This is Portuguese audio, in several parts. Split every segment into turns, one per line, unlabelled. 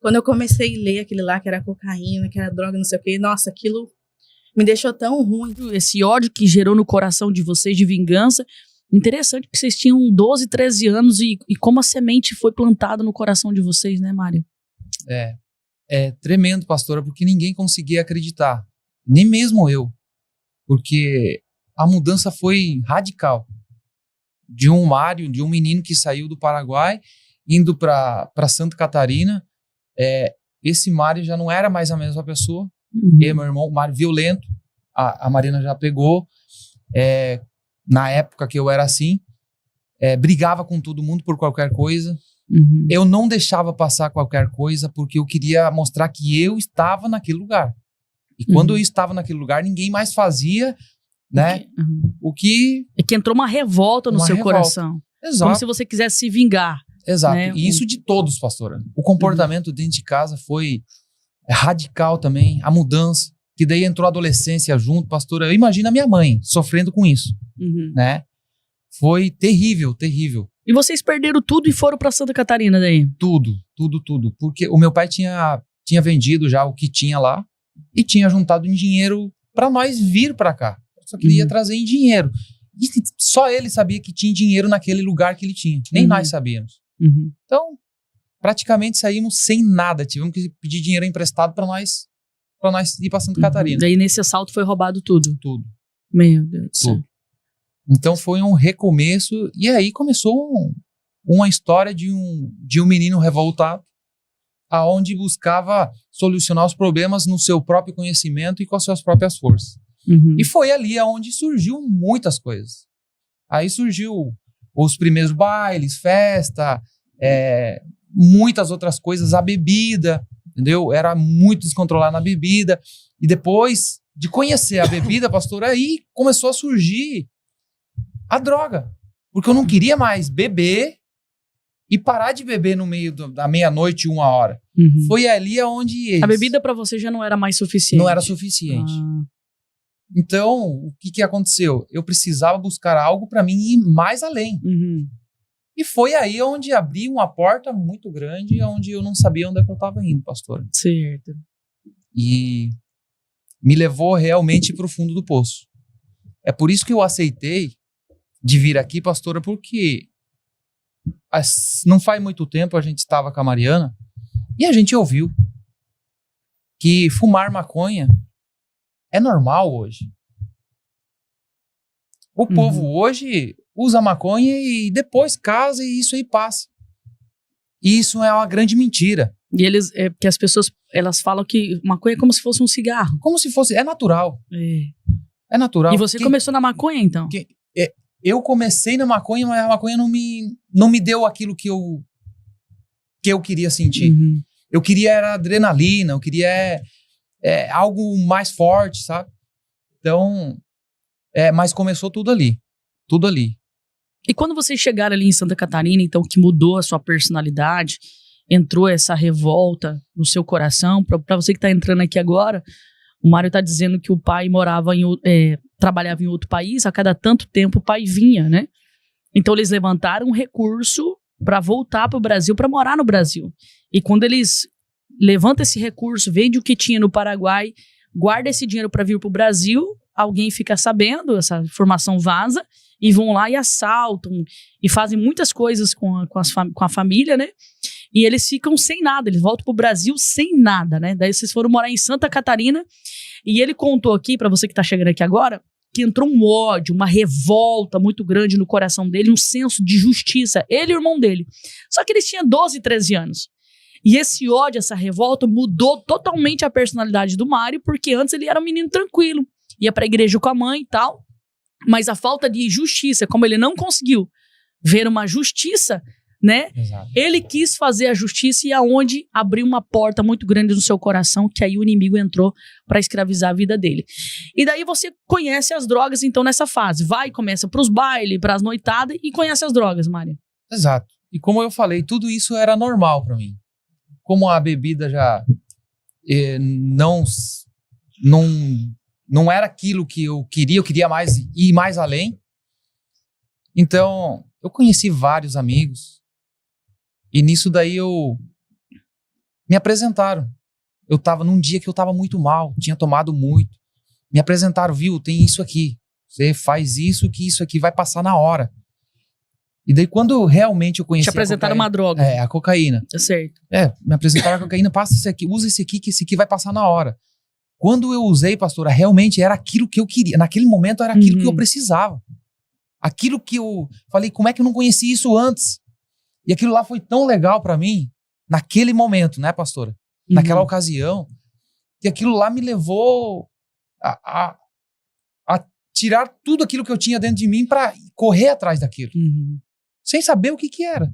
Quando eu comecei a ler aquele lá, que era cocaína, que era droga, não sei o quê, nossa, aquilo me deixou tão ruim.
Esse ódio que gerou no coração de vocês de vingança, interessante que vocês tinham 12, 13 anos e como a semente foi plantada no coração de vocês, né, Mário?
É tremendo, pastora, porque ninguém conseguia acreditar, nem mesmo eu, porque a mudança foi radical. De um Mário, de um menino que saiu do Paraguai, indo para Santa Catarina, esse Mário já não era mais a mesma pessoa. E meu irmão, o Mário violento, a Marina já pegou, na época que eu era assim, brigava com todo mundo por qualquer coisa. Eu não deixava passar qualquer coisa porque eu queria mostrar que eu estava naquele lugar. E quando eu estava naquele lugar, ninguém mais fazia, né? O que...
É que entrou uma revolta no seu coração.
Exato.
Como se você quisesse se vingar.
Exato.
Né?
E isso de todos, pastora. O comportamento dentro de casa foi radical também. A mudança. Que daí entrou a adolescência junto, pastora. Eu imagino a minha mãe sofrendo com isso, né? Foi terrível, terrível.
E vocês perderam tudo e foram para Santa Catarina daí?
Tudo. Porque o meu pai tinha vendido já o que tinha lá e tinha juntado em dinheiro para nós vir para cá. Só queria trazer em dinheiro. E só ele sabia que tinha dinheiro naquele lugar que ele tinha. Nem nós sabíamos. Então, praticamente saímos sem nada. Tivemos que pedir dinheiro emprestado para nós ir para Santa Catarina.
Daí nesse assalto foi roubado tudo?
Tudo.
Meu Deus do céu.
Então foi um recomeço. E aí começou uma história de um menino revoltado, aonde buscava solucionar os problemas no seu próprio conhecimento e com as suas próprias forças. E foi ali onde surgiu muitas coisas. Aí surgiu os primeiros bailes, festa, muitas outras coisas, a bebida, entendeu? Era muito descontrolado na bebida. E depois de conhecer a bebida, pastor, aí começou a surgir a droga. Porque eu não queria mais beber e parar de beber no meio da meia-noite, 1h. Foi ali onde...
A bebida para você já não era mais suficiente?
Não era suficiente. Então, o que aconteceu? Eu precisava buscar algo para mim ir mais além. E foi aí onde abri uma porta muito grande, onde eu não sabia onde é que eu estava indo, pastor.
Certo.
E me levou realmente para o fundo do poço. É por isso que eu aceitei de vir aqui, pastora, porque não faz muito tempo a gente estava com a Mariana e a gente ouviu que fumar maconha é normal hoje. O povo hoje usa maconha e depois casa e isso aí passa. E isso é uma grande mentira.
E porque as pessoas, elas falam que maconha é como se fosse um cigarro.
Como se fosse, é natural. É natural.
E você começou na maconha, então?
Eu comecei na maconha, mas a maconha não me deu aquilo que eu queria sentir. Eu queria era adrenalina, eu queria algo mais forte, sabe? Então, mas começou tudo ali. Tudo ali.
E quando vocês chegaram ali em Santa Catarina, então, que mudou a sua personalidade, entrou essa revolta no seu coração, para você que está entrando aqui agora, o Mário está dizendo que o pai trabalhava em outro país, a cada tanto tempo o pai vinha, né? Então eles levantaram um recurso para voltar para o Brasil, para morar no Brasil. E quando eles levantam esse recurso, vende o que tinha no Paraguai, guarda esse dinheiro para vir para o Brasil, alguém fica sabendo, essa informação vaza, e vão lá e assaltam, e fazem muitas coisas com a família, né? E eles ficam sem nada, eles voltam pro Brasil sem nada, né? Daí vocês foram morar em Santa Catarina, e ele contou aqui, pra você que tá chegando aqui agora, que entrou um ódio, uma revolta muito grande no coração dele, um senso de justiça, ele e o irmão dele. Só que eles tinham 12, 13 anos. E esse ódio, essa revolta, mudou totalmente a personalidade do Mário, porque antes ele era um menino tranquilo, ia pra igreja com a mãe e tal, mas a falta de justiça, como ele não conseguiu ver uma justiça, né?
Exato.
Ele quis fazer a justiça e aonde abriu uma porta muito grande no seu coração, que aí o inimigo entrou para escravizar a vida dele. E daí você conhece as drogas, então, nessa fase. Vai, começa pros bailes, pras noitadas e conhece as drogas, Mário.
Exato. E como eu falei, tudo isso era normal para mim. Como a bebida já não era aquilo que eu queria mais ir mais além. Então, eu conheci vários amigos. E nisso daí eu Me apresentaram. Eu tava num dia que eu tava muito mal, tinha tomado muito. Me apresentaram, viu, tem isso aqui. Você faz isso, que isso aqui vai passar na hora. E daí quando realmente eu conheci
Te apresentaram
a
uma droga.
a cocaína.
É certo.
Me apresentaram a cocaína, passa esse aqui, usa esse aqui, que esse aqui vai passar na hora. Quando eu usei, pastora, realmente era aquilo que eu queria. Naquele momento era aquilo que eu precisava. Aquilo que eu falei, como é que eu não conheci isso antes? E aquilo lá foi tão legal pra mim, naquele momento, né, pastora? Naquela ocasião, que aquilo lá me levou a tirar tudo aquilo que eu tinha dentro de mim pra correr atrás daquilo. Sem saber o que era.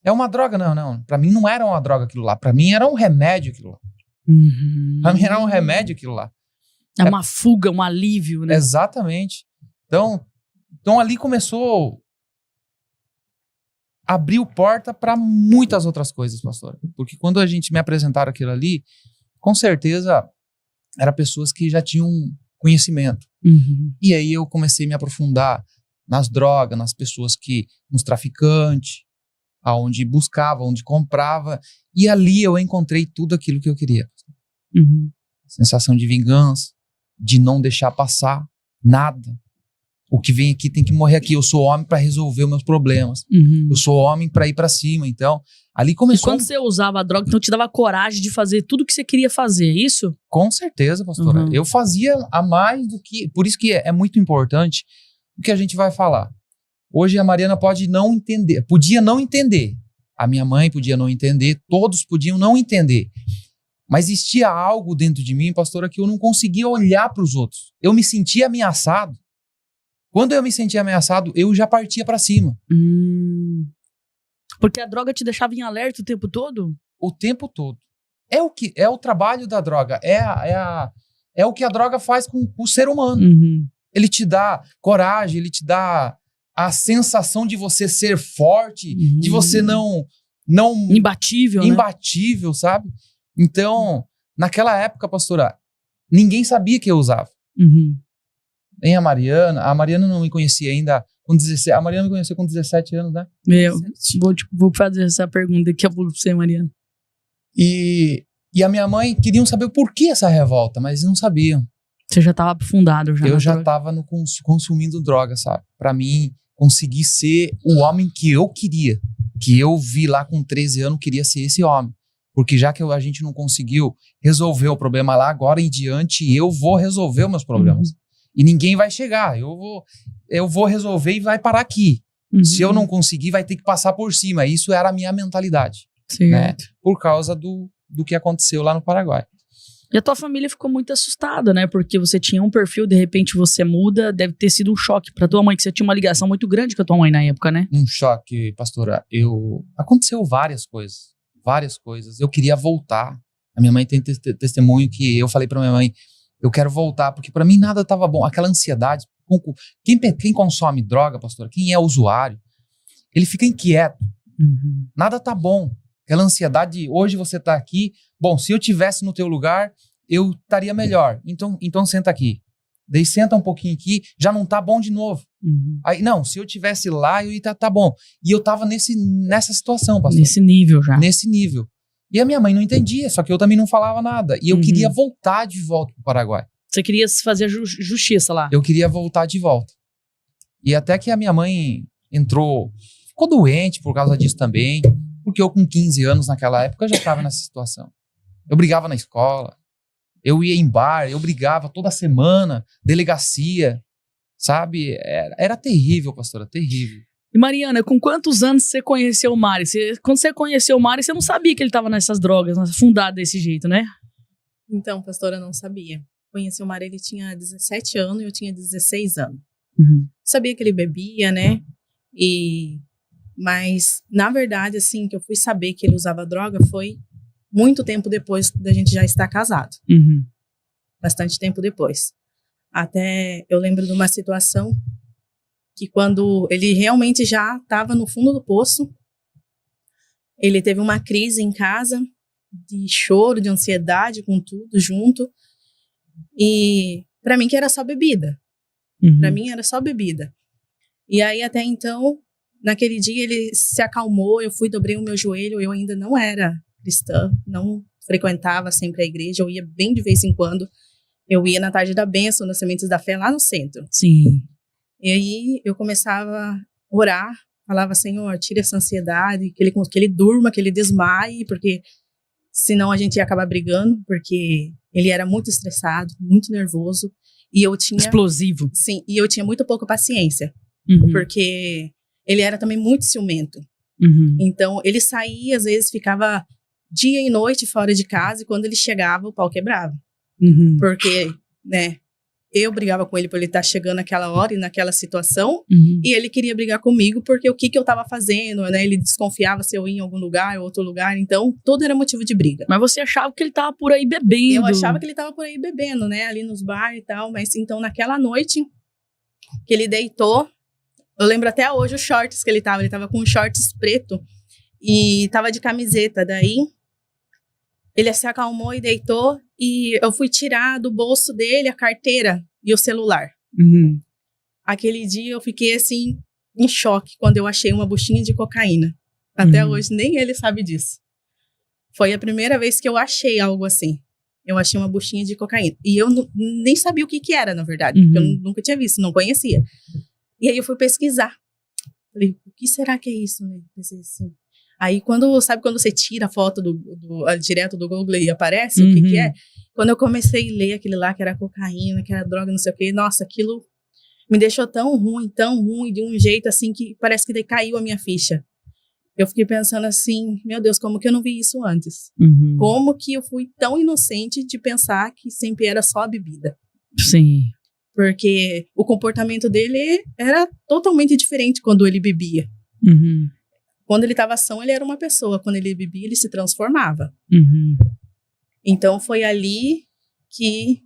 É uma droga? Não. Pra mim não era uma droga aquilo lá. Pra mim era um remédio aquilo lá. Pra mim era um remédio aquilo lá.
É uma fuga, um alívio, né?
Exatamente. Então ali começou... Abriu porta para muitas outras coisas, pastor. Porque quando a gente me apresentaram aquilo ali, com certeza eram pessoas que já tinham conhecimento. E aí eu comecei a me aprofundar nas drogas, nas pessoas nos traficantes, aonde buscava, onde comprava. E ali eu encontrei tudo aquilo que eu queria. Sensação de vingança, de não deixar passar nada. O que vem aqui tem que morrer aqui. Eu sou homem para resolver os meus problemas. Eu sou homem para ir para cima. Então, ali começou...
E quando você usava a droga, então te dava coragem de fazer tudo que você queria fazer, é isso?
Com certeza, pastora. Eu fazia a mais do que... Por isso que é muito importante o que a gente vai falar. Hoje a Mariana pode não entender. Podia não entender. A minha mãe podia não entender. Todos podiam não entender. Mas existia algo dentro de mim, pastora, que eu não conseguia olhar para os outros. Eu me sentia ameaçado. Quando eu me sentia ameaçado, eu já partia pra cima.
Porque a droga te deixava em alerta o tempo todo?
O tempo todo. É o trabalho da droga. É o que a droga faz com o ser humano. Ele te dá coragem, ele te dá a sensação de você ser forte, de você não
imbatível, né?
Imbatível, sabe? Então, naquela época, pastora, ninguém sabia que eu usava. Nem a Mariana não me conhecia ainda com 16, a Mariana me conheceu com 17 anos, né?
Vou fazer essa pergunta daqui a pouco pra você, Mariana.
E a minha mãe queriam saber o porquê essa revolta, mas não sabiam.
Você já estava aprofundado já.
Eu já estava consumindo droga, sabe? Pra mim conseguir ser o homem que eu queria, que eu vi lá com 13 anos, queria ser esse homem. Porque já que a gente não conseguiu resolver o problema lá, agora em diante eu vou resolver os meus problemas. E ninguém vai chegar. Eu vou resolver e vai parar aqui. Se eu não conseguir, vai ter que passar por cima. Isso era a minha mentalidade. Né? Por causa do que aconteceu lá no Paraguai.
E a tua família ficou muito assustada, né? Porque você tinha um perfil, de repente você muda. Deve ter sido um choque pra tua mãe, que você tinha uma ligação muito grande com a tua mãe na época, né?
Um choque, pastora. Aconteceu várias coisas. Várias coisas. Eu queria voltar. A minha mãe tem testemunho que eu falei pra minha mãe, eu quero voltar, porque pra mim nada tava bom. Aquela ansiedade. Quem consome droga, pastora, quem é usuário, ele fica inquieto. Nada tá bom. Aquela ansiedade, hoje você tá aqui, bom, se eu tivesse no teu lugar, eu estaria melhor. Então senta aqui. Daí senta um pouquinho aqui, já não tá bom de novo. Aí, não, se eu tivesse lá, eu ia tá bom. E eu tava nessa situação, pastor.
Nesse nível já.
Nesse nível. E a minha mãe não entendia, só que eu também não falava nada. E eu queria voltar de volta pro Paraguai.
Você queria fazer justiça lá?
Eu queria voltar de volta. E até que a minha mãe ficou doente por causa disso também. Porque eu com 15 anos naquela época já estava nessa situação. Eu brigava na escola, eu ia em bar, eu brigava toda semana, delegacia, sabe? Era terrível, pastora, terrível.
E Mariana, com quantos anos você conheceu o Mário? Quando você conheceu o Mário, você não sabia que ele estava nessas drogas, afundado desse jeito, né?
Então, pastora, eu não sabia. Conheci o Mário, ele tinha 17 anos e eu tinha 16 anos. Sabia que ele bebia, né? Mas, na verdade, assim, que eu fui saber que ele usava droga foi muito tempo depois da gente já estar casado. Bastante tempo depois. Até eu lembro de uma situação que quando ele realmente já estava no fundo do poço, ele teve uma crise em casa de choro, de ansiedade, com tudo junto. E para mim que era só bebida. Para mim era só bebida. E aí até então, naquele dia ele se acalmou, eu dobrei o meu joelho, eu ainda não era cristã, não frequentava sempre a igreja, eu ia bem de vez em quando. Eu ia na tarde da bênção, nas Sementes da Fé, lá no centro.
Sim.
E aí eu começava a orar, falava, Senhor, tira essa ansiedade, que ele durma, que ele desmaie, porque senão a gente ia acabar brigando, porque ele era muito estressado, muito nervoso. E eu tinha...
Explosivo.
Sim, e eu tinha muito pouca paciência, porque ele era também muito ciumento. Então, ele saía, às vezes ficava dia e noite fora de casa, e quando ele chegava, o pau quebrava. Porque, né, eu brigava com ele por ele estar chegando naquela hora e naquela situação, e ele queria brigar comigo porque o que eu estava fazendo, né, ele desconfiava se eu ia em algum lugar ou outro lugar, então tudo era motivo de briga.
Mas você achava que ele estava por aí bebendo?
Eu achava que ele estava por aí bebendo, né, ali nos bares e tal, mas então naquela noite que ele deitou, eu lembro até hoje os shorts que ele tava com shorts preto e tava de camiseta, daí ele se acalmou e deitou, e eu fui tirar do bolso dele a carteira e o celular. Aquele dia eu fiquei assim, em choque, quando eu achei uma buchinha de cocaína. Até hoje, nem ele sabe disso. Foi a primeira vez que eu achei algo assim. Eu achei uma buchinha de cocaína. E eu nem sabia o que era, na verdade. Porque eu nunca tinha visto, não conhecia. E aí eu fui pesquisar. Falei, o que será que é isso, né? Pensei assim. Aí, quando você tira a foto direto do Google e aparece o que é, quando eu comecei a ler aquele lá, que era cocaína, que era droga, não sei o quê, nossa, aquilo me deixou tão ruim, de um jeito assim, que parece que decaiu a minha ficha. Eu fiquei pensando assim, meu Deus, como que eu não vi isso antes? Como que eu fui tão inocente de pensar que sempre era só a bebida?
Sim.
Porque o comportamento dele era totalmente diferente quando ele bebia. Quando ele estava são, ele era uma pessoa. Quando ele bebia, ele se transformava. Então, foi ali que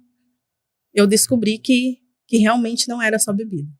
eu descobri que realmente não era só bebida.